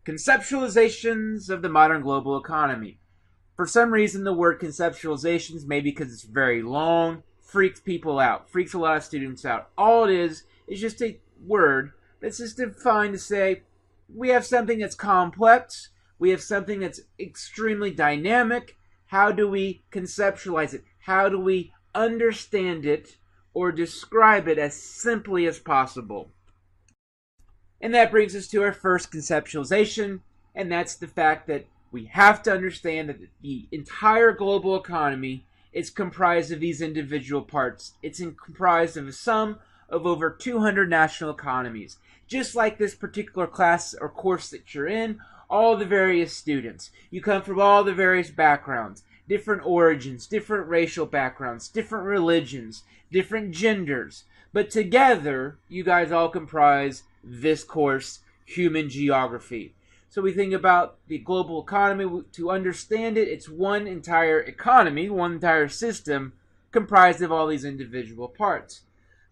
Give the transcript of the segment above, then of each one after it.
Conceptualizations of the modern global economy. For some reason, the word conceptualizations, maybe because it's very long, freaks people out, freaks a lot of students out. All it is just a word that's just defined to say we have something that's complex, we have something that's extremely dynamic. How do we conceptualize it? How do we understand it or describe it as simply as possible? And that brings us to our first conceptualization, and that's the fact that we have to understand that the entire global economy is comprised of these individual parts. It's comprised of a sum of over 200 national economies. Just like this particular class or course that you're in, all the various students. You come from all the various backgrounds, different origins, different racial backgrounds, different religions, different genders. But together, you guys all comprise this course, Human Geography. So we think about the global economy. To understand it, it's one entire economy, one entire system comprised of all these individual parts.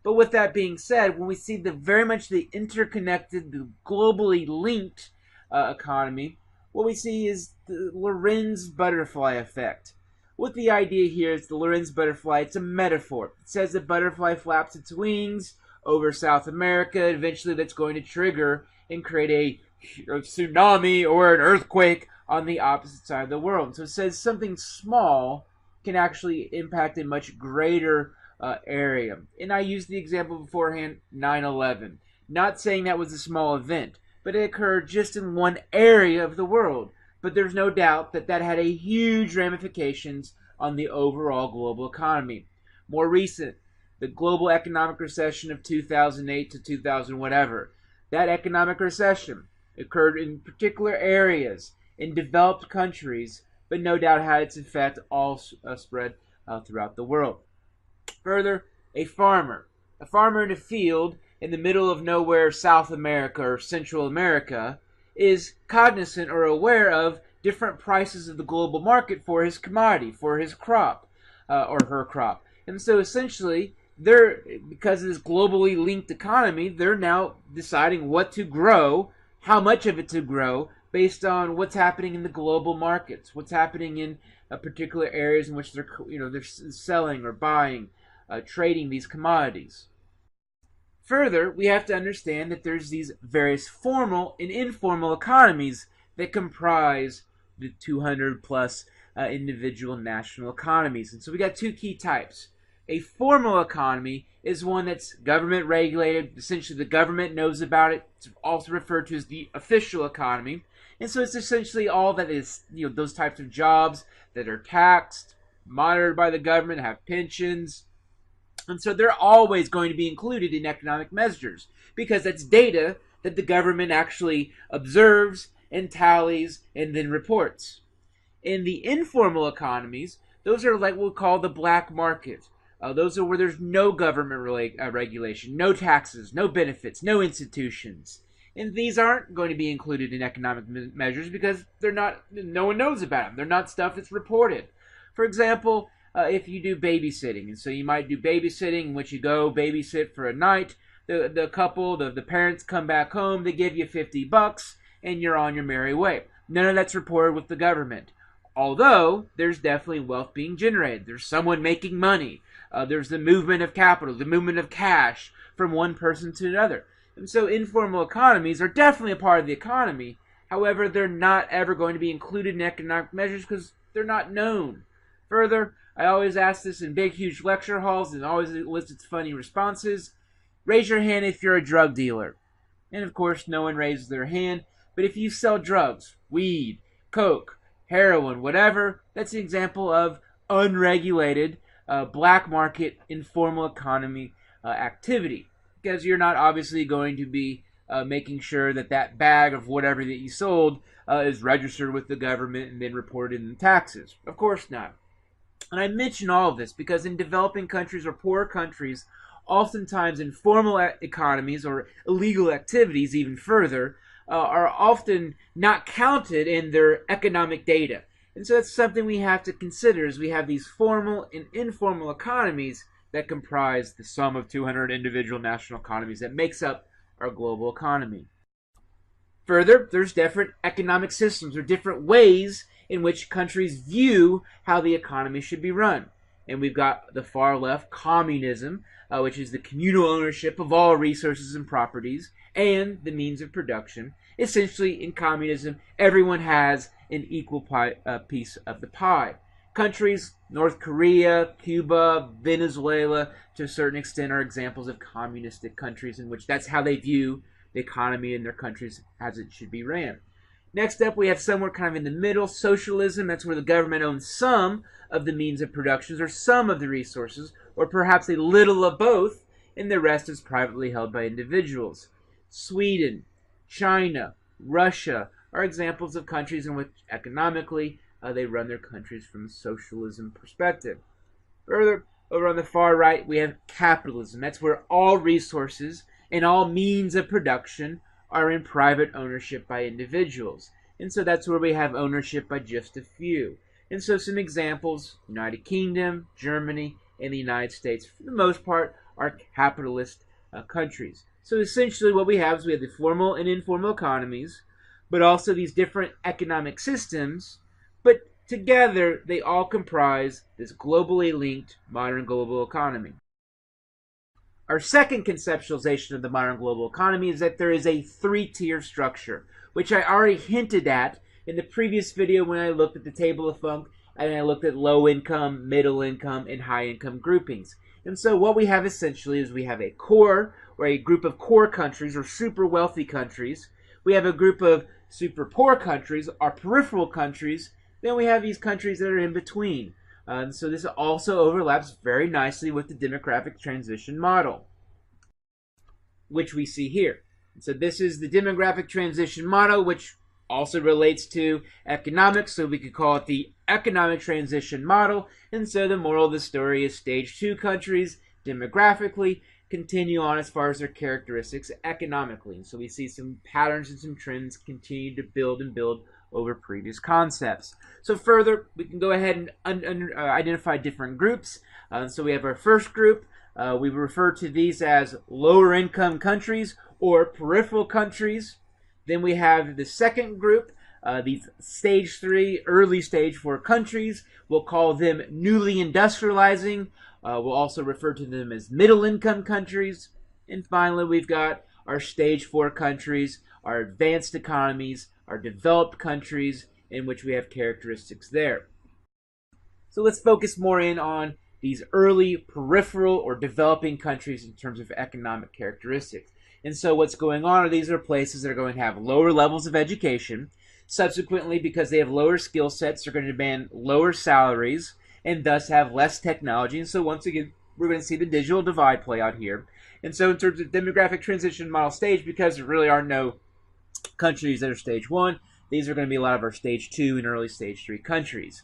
But with that being said, when we see very much the interconnected, the globally linked economy, what we see is the Lorenz butterfly effect. What the idea here is the Lorenz butterfly, it's a metaphor. It says the butterfly flaps its wings over South America. Eventually that's going to trigger and create a tsunami or an earthquake on the opposite side of the world. So it says something small can actually impact a much greater area. And I used the example beforehand, 9/11. Not saying that was a small event, but it occurred just in one area of the world. But there's no doubt that that had a huge ramifications on the overall global economy. More recent, the global economic recession of 2008 to 2000 whatever. That economic recession occurred in particular areas in developed countries, but no doubt had its effect all spread throughout the world. Further, a farmer in a field in the middle of nowhere, South America or Central America, is cognizant or aware of different prices of the global market for his commodity, for his crop, or her crop. And so essentially, because of this globally linked economy, they're now deciding what to grow, how much of it to grow, based on what's happening in the global markets, what's happening in particular areas in which they're selling or buying, trading these commodities. Further, we have to understand that there's these various formal and informal economies that comprise the 200 plus individual national economies. And so we got two key types. A formal economy is one that's government regulated. Essentially, the government knows about it. It's also referred to as the official economy. And so it's essentially all that is, those types of jobs that are taxed, monitored by the government, have pensions. And so they're always going to be included in economic measures because that's data that the government actually observes and tallies and then reports. In the informal economies, those are like what we call the black market. Those are where there's no government regulation, no taxes, no benefits, no institutions. And these aren't going to be included in economic measures because no one knows about them. They're not stuff that's reported. For example, if you do babysitting, and so you might do babysitting in which you go babysit for a night, the couple, the parents come back home, they give you $50, and you're on your merry way. None of that's reported with the government. Although, there's definitely wealth being generated. There's someone making money. There's the movement of capital, the movement of cash from one person to another. And so informal economies are definitely a part of the economy. However, they're not ever going to be included in economic measures because they're not known. Further, I always ask this in big, huge lecture halls and always elicits funny responses. Raise your hand if you're a drug dealer. And of course, no one raises their hand. But if you sell drugs, weed, coke, heroin, whatever, that's an example of unregulated black market informal economy activity. Because you're not obviously going to be making sure that bag of whatever that you sold is registered with the government and then reported in the taxes. Of course not. And I mention all of this because in developing countries or poorer countries, oftentimes informal economies or illegal activities even further are often not counted in their economic data. And so that's something we have to consider as we have these formal and informal economies that comprise the sum of 200 individual national economies that makes up our global economy. Further, there's different economic systems or different ways in which countries view how the economy should be run. And we've got the far left, communism, which is the communal ownership of all resources and properties and the means of production. Essentially, in communism, everyone has an equal piece of the pie. Countries, North Korea, Cuba, Venezuela, to a certain extent, are examples of communistic countries in which that's how they view the economy in their countries as it should be ran. Next up, we have somewhere kind of in the middle, socialism. That's where the government owns some of the means of production or some of the resources, or perhaps a little of both, and the rest is privately held by individuals. Sweden, China, Russia are examples of countries in which economically they run their countries from a socialism perspective. Further, over on the far right, we have capitalism. That's where all resources and all means of production are in private ownership by individuals. And so that's where we have ownership by just a few. And so some examples, United Kingdom, Germany, and the United States, for the most part, are capitalist countries. So essentially what we have is we have the formal and informal economies, but also these different economic systems, but together they all comprise this globally linked modern global economy. Our second conceptualization of the modern global economy is that there is a three-tier structure, which I already hinted at in the previous video when I looked at the table of Funk and I looked at low income, middle income, and high income groupings. And so what we have essentially is we have a core, or a group of core countries, or super wealthy countries. We have a group of super poor countries, or peripheral countries. Then we have these countries that are in between. So this also overlaps very nicely with the demographic transition model, which we see here. So this is the demographic transition model, which also relates to economics, so we could call it the economic transition model. And so the moral of the story is stage 2 countries, demographically, continue on as far as their characteristics economically. And so we see some patterns and some trends continue to build and build over previous concepts. So further, we can go ahead and identify different groups. So we have our first group. We refer to these as lower income countries or peripheral countries. Then we have the second group, these stage 3, early stage 4 countries. We'll call them newly industrializing. We'll also refer to them as middle income countries. And finally, we've got our stage 4 countries, our advanced economies, our developed countries, in which we have characteristics there. So let's focus more in on these early peripheral or developing countries in terms of economic characteristics. And so what's going on are these are places that are going to have lower levels of education. Subsequently, because they have lower skill sets, they're going to demand lower salaries and thus have less technology. And so once again, we're going to see the digital divide play out here. And so in terms of demographic transition model stage, because there really are no countries that are stage 1, these are going to be a lot of our stage 2 and early stage 3 countries.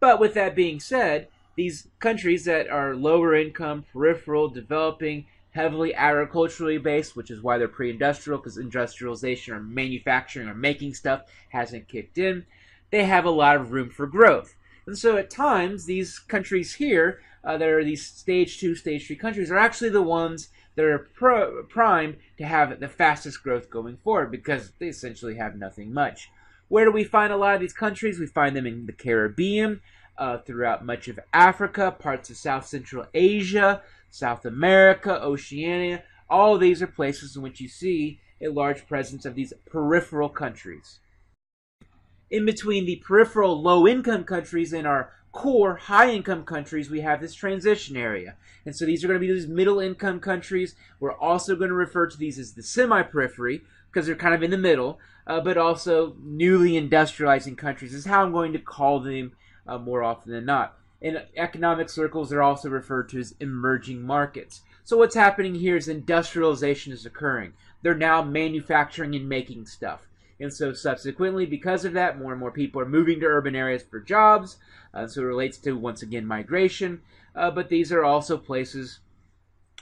But with that being said, these countries that are lower income, peripheral, developing, heavily agriculturally based, which is why they're pre-industrial, because industrialization or manufacturing or making stuff hasn't kicked in, they have a lot of room for growth. And so at times, these countries here, that are these stage 2, stage 3 countries, are actually the ones that are primed to have the fastest growth going forward because they essentially have nothing much. Where do we find a lot of these countries? We find them in the Caribbean, throughout much of Africa, parts of South Central Asia, South America, Oceania. All of these are places in which you see a large presence of these peripheral countries. In between the peripheral low-income countries and our core high-income countries, we have this transition area. And so these are going to be these middle-income countries. We're also going to refer to these as the semi-periphery because they're kind of in the middle, but also newly industrializing countries is how I'm going to call them more often than not. In economic circles, they're also referred to as emerging markets. So what's happening here is industrialization is occurring. They're now manufacturing and making stuff. And so subsequently, because of that, more and more people are moving to urban areas for jobs. So it relates to, once again, migration. But these are also places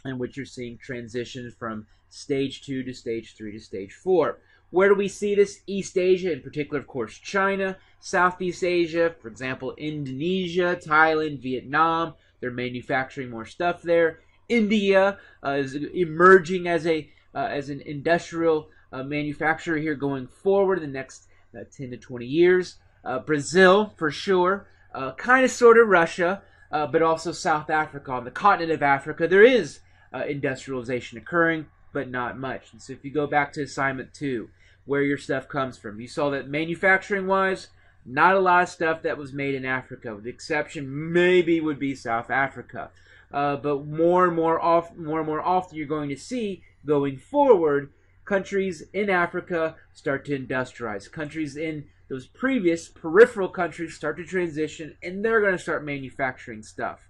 in which you're seeing transitions from stage 2 to stage 3 to stage 4. Where do we see this? East Asia, in particular, of course, China, Southeast Asia, for example, Indonesia, Thailand, Vietnam. They're manufacturing more stuff there. India is emerging as an industrial manufacturer here going forward in the next 10 to 20 years. Brazil, for sure. Kind of sort of Russia, but also South Africa. On the continent of Africa, there is industrialization occurring, but not much. And so if you go back to assignment 2, where your stuff comes from, you saw that manufacturing-wise, not a lot of stuff that was made in Africa. The exception maybe would be South Africa. But more and more often you're going to see, going forward, countries in Africa start to industrialize. Countries in those previous peripheral countries start to transition, and they're going to start manufacturing stuff.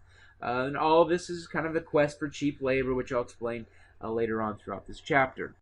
And all of this is kind of the quest for cheap labor, which I'll explain later on throughout this chapter.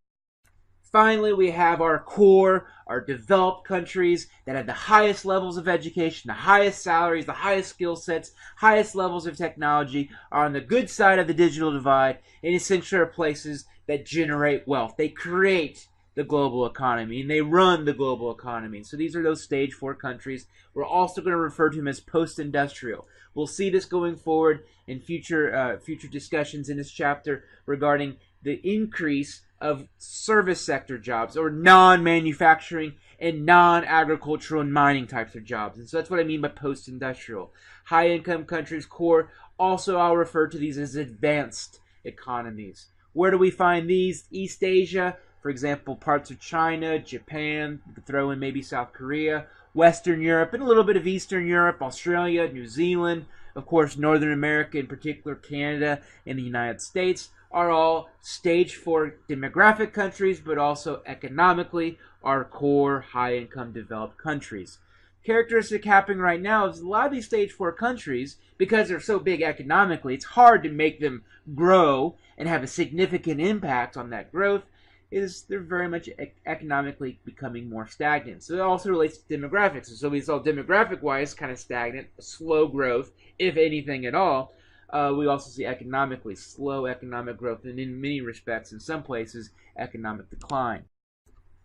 Finally, we have our core, our developed countries that have the highest levels of education, the highest salaries, the highest skill sets, highest levels of technology, are on the good side of the digital divide, and essentially are places that generate wealth. They create the global economy, and they run the global economy. So these are those stage 4 countries. We're also going to refer to them as post-industrial. We'll see this going forward in future discussions in this chapter regarding the increase of service sector jobs, or non-manufacturing and non-agricultural and mining types of jobs. And so that's what I mean by post-industrial. High-income countries, core, also I'll refer to these as advanced economies. Where do we find these? East Asia, for example, parts of China, Japan, you could throw in maybe South Korea, Western Europe, and a little bit of Eastern Europe, Australia, New Zealand, of course, Northern America, in particular Canada and the United States, are all stage 4 demographic countries, but also economically are core high-income developed countries. Characteristic happening right now is a lot of these stage 4 countries, because they're so big economically, it's hard to make them grow and have a significant impact on that growth, is they're very much economically becoming more stagnant. So it also relates to demographics. And so we saw demographic-wise kind of stagnant, slow growth, if anything at all. We also see economically slow economic growth, and in many respects, in some places, economic decline.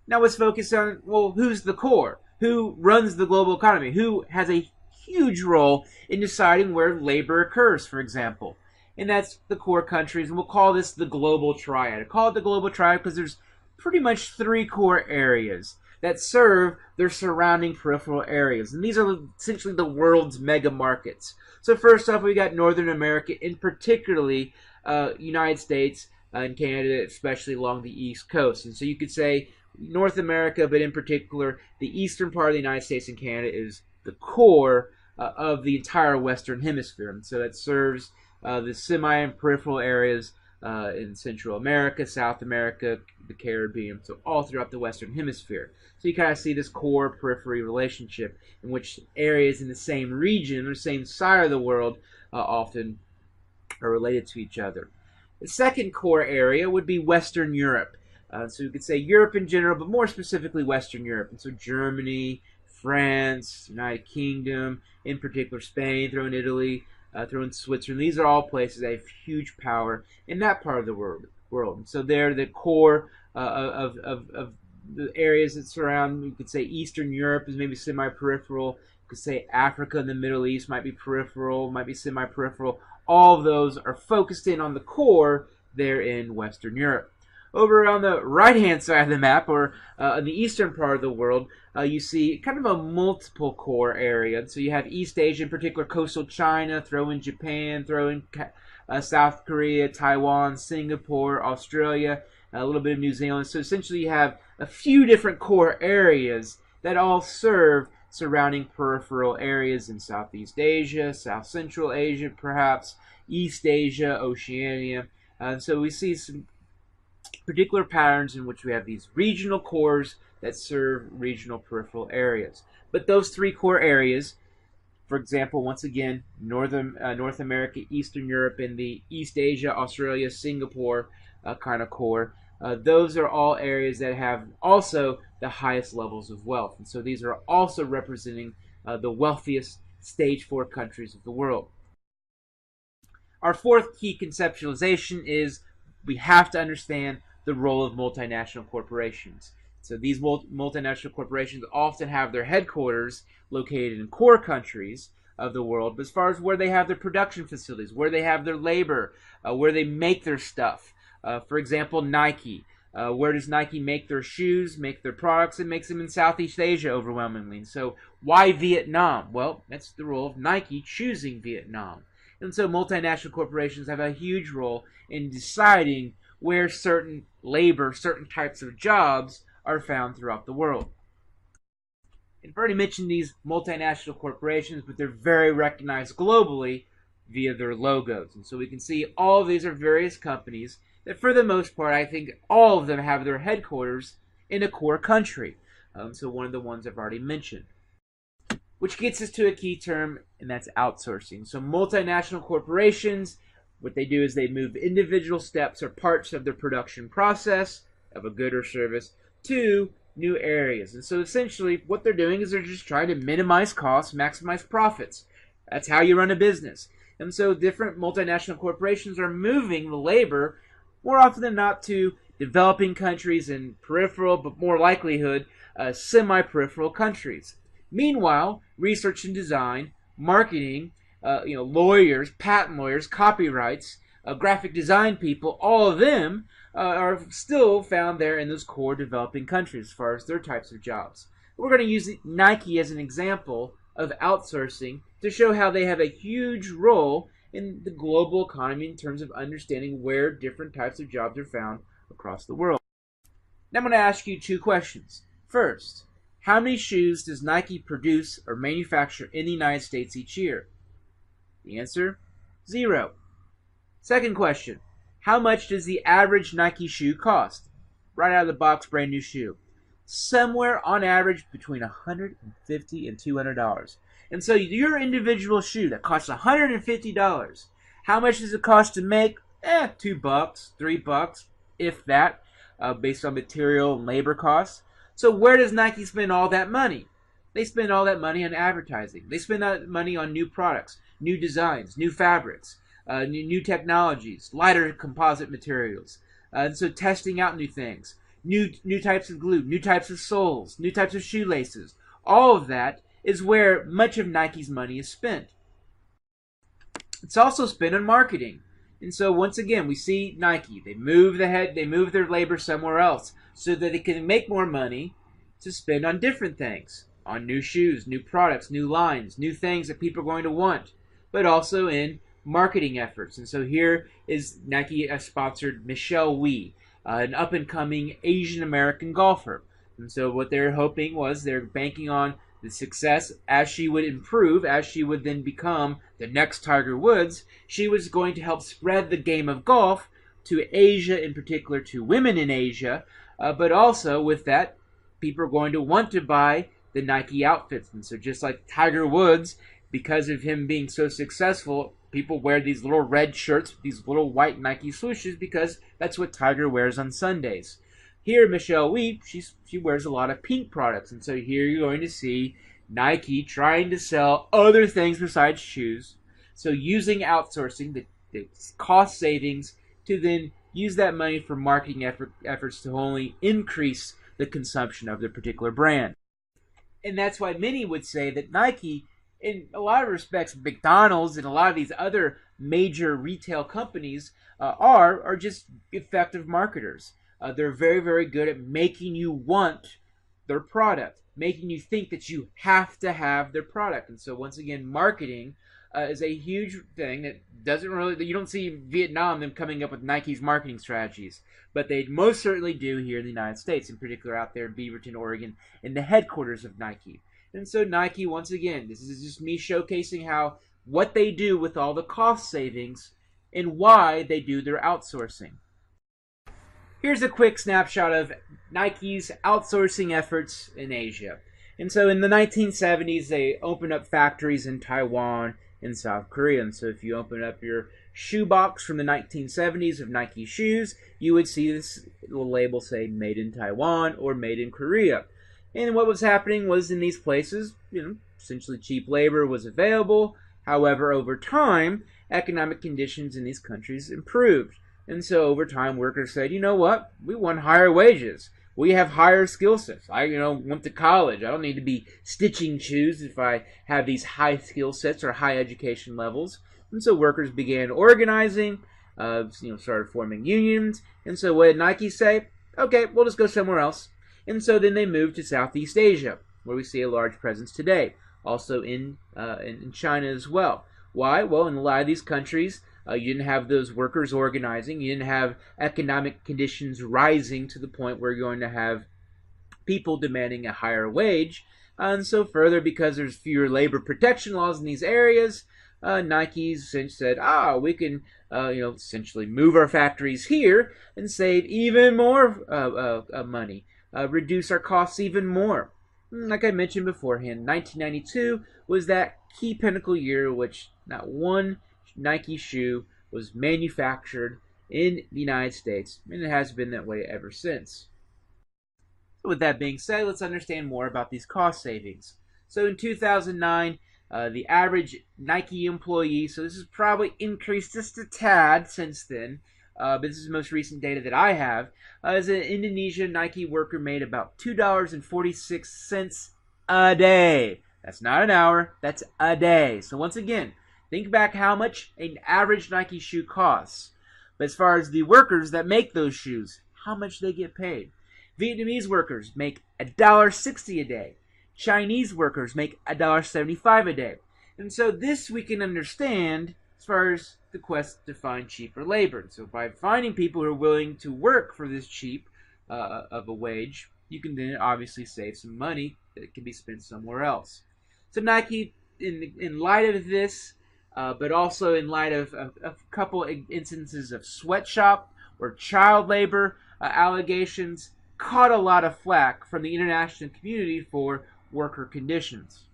Now let's focus on, well, who's the core? Who runs the global economy? Who has a huge role in deciding where labor occurs, for example? And that's the core countries, and we'll call this the global triad. I call it the global triad because there's pretty much 3 core areas that serve their surrounding peripheral areas. And these are essentially the world's mega markets. So first off, we got Northern America, and particularly United States and Canada, especially along the East Coast. And so you could say North America, but in particular, the eastern part of the United States and Canada is the core of the entire Western Hemisphere. And so that serves the semi and peripheral areas in Central America, South America, the Caribbean, so all throughout the Western Hemisphere. So you kind of see this core periphery relationship in which areas in the same region or same side of the world often are related to each other. The second core area would be Western Europe. So you could say Europe in general, but more specifically Western Europe. And so Germany, France, United Kingdom, in particular Spain, throw in Italy, throw in Switzerland. These are all places that have huge power in that part of the world. And so they're the core of the areas that surround, you could say Eastern Europe is maybe semi-peripheral. You could say Africa and the Middle East might be peripheral, might be semi-peripheral. All of those are focused in on the core there in Western Europe. Over on the right-hand side of the map, or in the eastern part of the world, you see kind of a multiple core area. So you have East Asia, in particular coastal China, throw in Japan, throw in South Korea, Taiwan, Singapore, Australia, a little bit of New Zealand. So essentially you have a few different core areas that all serve surrounding peripheral areas in Southeast Asia, South Central Asia perhaps, East Asia, Oceania. So we see some particular patterns in which we have these regional cores that serve regional peripheral areas. But those 3 core areas, for example, once again, North America, Eastern Europe, and the East Asia, Australia, Singapore kind of core, those are all areas that have also the highest levels of wealth. And so these are also representing the wealthiest stage 4 countries of the world. Our fourth key conceptualization is we have to understand the role of multinational corporations. So these multinational corporations often have their headquarters located in core countries of the world, but as far as where they have their production facilities, where they have their labor, where they make their stuff. For example, Nike. Where does Nike make their shoes, make their products? It makes them in Southeast Asia overwhelmingly. And so why Vietnam? Well, that's the role of Nike choosing Vietnam. And so multinational corporations have a huge role in deciding where certain labor, certain types of jobs are found throughout the world. I've already mentioned these multinational corporations, but they're very recognized globally via their logos. And so we can see all of these are various companies that, for the most part, I think all of them have their headquarters in a core country. So one of the ones I've already mentioned. Which gets us to a key term, and that's outsourcing. So multinational corporations, what they do is they move individual steps or parts of their production process of a good or service to new areas. And so essentially what they're doing is they're just trying to minimize costs, maximize profits. That's how you run a business. And so different multinational corporations are moving the labor more often than not to developing countries and peripheral, but more likelihood, semi-peripheral countries. Meanwhile, research and design, marketing, lawyers, patent lawyers, copyrights, graphic design people, all of them are still found there in those core developing countries as far as their types of jobs. We're going to use Nike as an example of outsourcing to show how they have a huge role in the global economy in terms of understanding where different types of jobs are found across the world. Now I'm going to ask you two questions. First, how many shoes does Nike produce or manufacture in the United States each year? The answer, 0. Second question, how much does the average Nike shoe cost? Right out of the box, brand new shoe. Somewhere on average between $150 and $200. And so your individual shoe that costs $150, how much does it cost to make? $2, $3, if that, based on material and labor costs. So where does Nike spend all that money? They spend all that money on advertising. They spend that money on new products, new designs, new fabrics, new technologies, lighter composite materials. And so testing out new things, new types of glue, new types of soles, new types of shoelaces. All of that is where much of Nike's money is spent. It's also spent on marketing. And so once again, we see Nike. They move their labor somewhere else so that they can make more money to spend on different things, on new shoes, new products, new lines, new things that people are going to want, but also in marketing efforts. And so here is Nike sponsored Michelle Wie, an up-and-coming Asian American golfer. And so what they're hoping was they're banking on the success as she would improve, as she would then become the next Tiger Woods. She was going to help spread the game of golf to Asia, in particular to women in Asia, but also with that, people are going to want to buy the Nike outfits. And so just like Tiger Woods, because of him being so successful, people wear these little red shirts, these little white Nike swooshes, because that's what Tiger wears on Sundays. Here, Michelle Wie, she wears a lot of pink products. And so here you're going to see Nike trying to sell other things besides shoes. So using outsourcing, the cost savings, to then use that money for marketing efforts to only increase the consumption of their particular brand. And that's why many would say that Nike, in a lot of respects, McDonald's and a lot of these other major retail companies are just effective marketers. They're very, very good at making you want their product, making you think that you have to have their product. And so once again, marketing is a huge thing that you don't see Vietnam them coming up with Nike's marketing strategies, but they most certainly do here in the United States, in particular out there in Beaverton, Oregon, in the headquarters of Nike. And so Nike, once again, this is just me showcasing what they do with all the cost savings and why they do their outsourcing. Here's a quick snapshot of Nike's outsourcing efforts in Asia. And so in the 1970s, they opened up factories in Taiwan and South Korea. And so if you open up your shoebox from the 1970s of Nike shoes, you would see this little label say Made in Taiwan or Made in Korea. And what was happening was in these places, essentially cheap labor was available. However, over time, economic conditions in these countries improved. And so over time, workers said, you know what? We want higher wages. We have higher skill sets. I, went to college. I don't need to be stitching shoes if I have these high skill sets or high education levels. And so workers began organizing, started forming unions. And so what did Nike say? Okay, we'll just go somewhere else. And so then they moved to Southeast Asia, where we see a large presence today. Also in China as well. Why? Well, in a lot of these countries, you didn't have those workers organizing. You didn't have economic conditions rising to the point where you're going to have people demanding a higher wage. And so further, because there's fewer labor protection laws in these areas, Nike's said, we can, essentially move our factories here and save even more money, reduce our costs even more. Like I mentioned beforehand, 1992 was that key pinnacle year in which not one Nike shoe was manufactured in the United States, and it has been that way ever since. With that being said, let's understand more about these cost savings. So in 2009, the average Nike employee, so this has probably increased just a tad since then, but this is the most recent data that I have, as an Indonesian Nike worker made about $2.46 a day. That's not an hour, that's a day. So once again, think back how much an average Nike shoe costs. But as far as the workers that make those shoes, how much they get paid. Vietnamese workers make $1.60 a day. Chinese workers make $1.75 a day. And so this we can understand as far as the quest to find cheaper labor. So by finding people who are willing to work for this cheap of a wage, you can then obviously save some money that can be spent somewhere else. So Nike, in light of this, but also in light of a couple instances of sweatshop or child labor allegations, caught a lot of flack from the international community for worker conditions.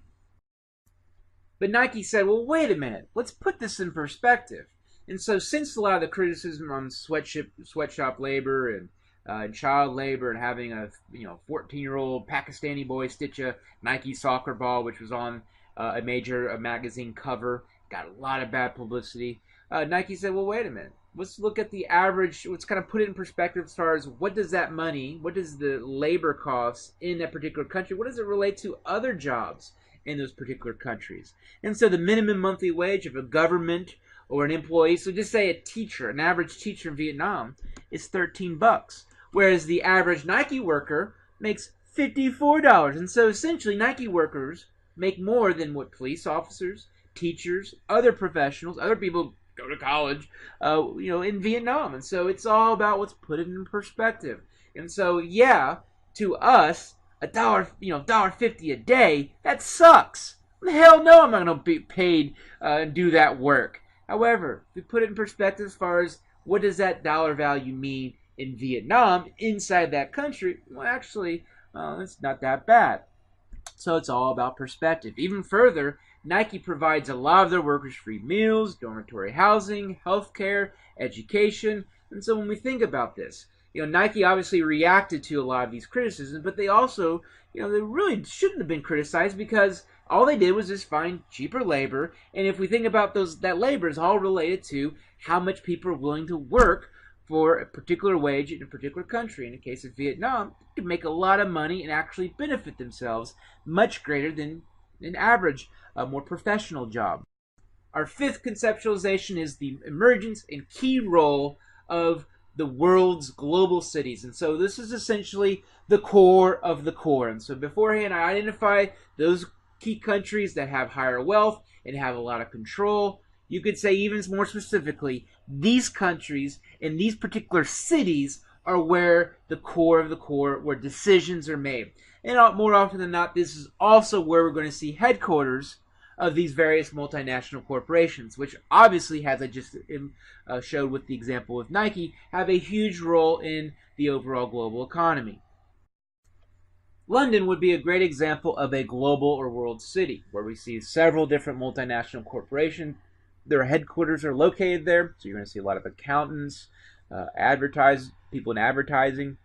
But Nike said, well, wait a minute, let's put this in perspective. And so since a lot of the criticism on sweatshop labor and child labor and having a 14-year-old Pakistani boy stitch a Nike soccer ball, which was on a major magazine cover, got a lot of bad publicity, Nike said, well, wait a minute. Let's look at the average, let's kind of put it in perspective as far as what does that money, what does the labor costs in that particular country, what does it relate to other jobs in those particular countries? And so the minimum monthly wage of a government or an employee, so just say a teacher, an average teacher in Vietnam, is $13, whereas the average Nike worker makes $54. And so essentially Nike workers make more than what police officers, teachers, other professionals, other people go to college, in Vietnam. And so it's all about what's put it in perspective. And so, yeah, to us, $1.50 a day, that sucks. Hell no, I'm not going to be paid and do that work. However, if we put it in perspective as far as what does that dollar value mean in Vietnam, inside that country, well, actually, it's not that bad. So it's all about perspective. Even further, Nike provides a lot of their workers free meals, dormitory housing, healthcare, education. And so when we think about this, Nike obviously reacted to a lot of these criticisms, but they also, they really shouldn't have been criticized because all they did was just find cheaper labor. And if we think about that labor is all related to how much people are willing to work for a particular wage in a particular country. In the case of Vietnam, they could make a lot of money and actually benefit themselves much greater than an average, more professional job. Our fifth conceptualization is the emergence and key role of the world's global cities. And so this is essentially the core of the core. And so beforehand, I identify those key countries that have higher wealth and have a lot of control. You could say even more specifically, these countries and these particular cities are where the core of the core, where decisions are made. And more often than not, this is also where we're going to see headquarters of these various multinational corporations, which obviously, as I just showed with the example of Nike, have a huge role in the overall global economy. London would be a great example of a global or world city, where we see several different multinational corporations. Their headquarters are located there, so you're going to see a lot of accountants, people in advertising,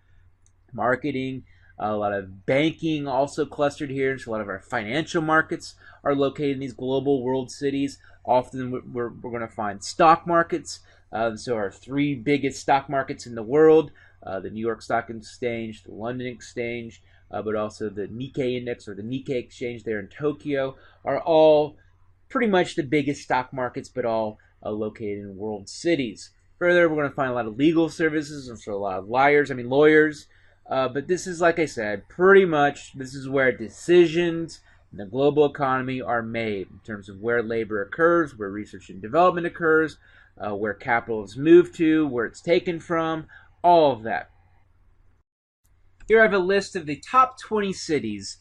marketing, a lot of banking also clustered here. So a lot of our financial markets are located in these global world cities. Often we're going to find stock markets. So our three biggest stock markets in the world, the New York Stock Exchange, the London Exchange, but also the Nikkei Index or the Nikkei Exchange there in Tokyo, are all pretty much the biggest stock markets, but all located in world cities. Further, we're going to find a lot of legal services and so a lot of lawyers. But this is, like I said, pretty much this is where decisions in the global economy are made in terms of where labor occurs, where research and development occurs, where capital is moved to, where it's taken from, all of that. Here I have a list of the top 20 cities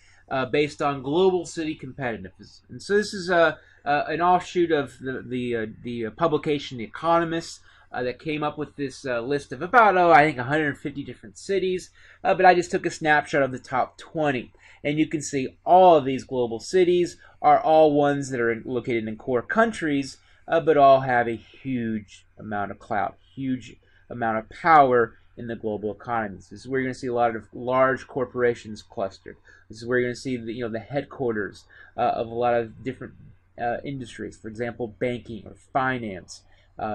based on global city competitiveness. And so this is an offshoot of the publication The Economists that came up with this list of about, I think 150 different cities. But I just took a snapshot of the top 20. And you can see all of these global cities are all ones that are located in core countries, but all have a huge amount of clout, huge amount of power in the global economies. This is where you're going to see a lot of large corporations clustered. This is where you're going to see the headquarters of a lot of different industries. For example, banking or finance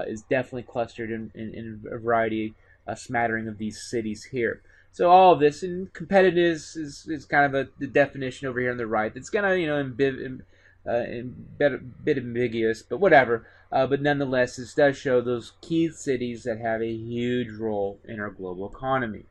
is definitely clustered in a variety, a smattering of these cities here. So all of this, and competitive is kind of the definition over here on the right. It's kind of a bit ambiguous, but whatever. But nonetheless, this does show those key cities that have a huge role in our global economy.